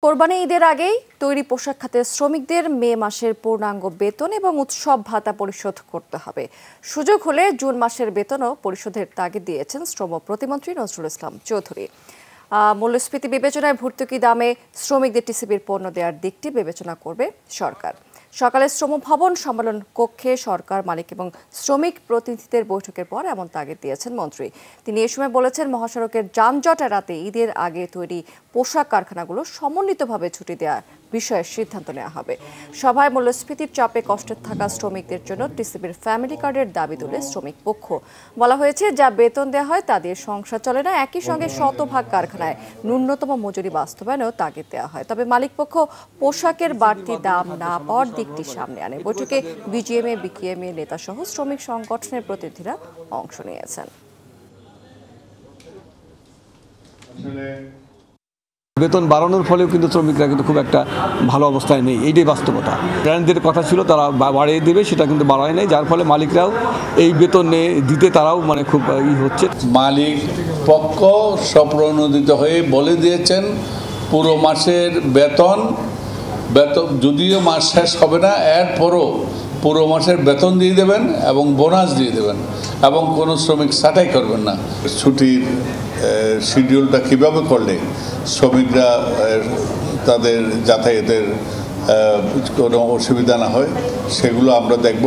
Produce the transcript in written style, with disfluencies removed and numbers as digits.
কোরবানি ঈদের আগেই তৈরি পোশাক খাতের শ্রমিকদের মে মাসের পূর্ণাঙ্গ বেতন এবং উৎসব ভাতা পরিশোধ করতে হবে। সুযোগ হলে জুন মাসের বেতনও পরিশোধের তাগিদ দিয়েছেন শ্রম প্রতিমন্ত্রী নজরুল ইসলাম চৌধুরী। মূল্যস্ফীতি বিবেচনায় ভর্তুকি দামে শ্রমিকদের টিসিবির পণ্য দেওয়ার দিকটি বিবেচনা করবে সরকার। সকালে শ্রম ভবন সম্মেলন কক্ষে সরকার, মালিক এবং শ্রমিক প্রতিনিধিদের বৈঠকের পর এমন তাগিদ দিয়েছেন মন্ত্রী। তিনি এ সময় বলেছেন, মহাসড়কের যানজট এড়াতে ঈদের আগে তৈরি পোশাক কারখানাগুলো সমন্বিতভাবে ছুটি দেওয়ার বিষয়ে সিদ্ধান্ত নেওয়া হবে। সভায় মূল্যস্ফীতির চাপে কষ্টে থাকা শ্রমিকদের জন্য টিসিবির ফ্যামিলি কার্ডের দাবি তুলে শ্রমিক পক্ষ। বলা হয়েছে, যা বেতন দেওয়া হয় তা দিয়ে সংসার চলে না। একই সঙ্গে শতভাগ কারখানায় ন্যূনতম মজুরি বাস্তবায়নেও তাগিদ দেওয়া হয়। তবে মালিক পক্ষ পোশাকের বাড়তি দাম না পাওয়ার দিকটি সামনে আনে। বৈঠকে বিজিএমএ, বিকেএমএ নেতা সহ শ্রমিক সংগঠনের প্রতিনিধিরা অংশ নিয়েছেন। বেতন বাড়ানোর ফলেও কিন্তু শ্রমিকরা কিন্তু খুব একটা ভালো অবস্থায় নেই, এইটাই বাস্তবতা। ব্র্যান্ডদের কথা ছিল তারা বাড়িয়ে দেবে, সেটা কিন্তু বাড়ায় নাই, যার ফলে মালিকরাও এই বেতন দিতে তারাও খুব হচ্ছে। মালিক পক্ষ স্বপ্রণোদিত হয়ে বলে দিয়েছেন পুরো মাসের বেতন যদিও মাস শেষ হবে না, এরপরও পুরো মাসের বেতন দিয়ে দেবেন এবং বোনাস দিয়ে দেবেন এবং কোনো শ্রমিক ছাঁটাই করবেন না। ছুটির শিডিউলটা কীভাবে করলে শ্রমিকরা তাদের যাতায়াতের কোনো অসুবিধা না হয় সেগুলো আমরা দেখব।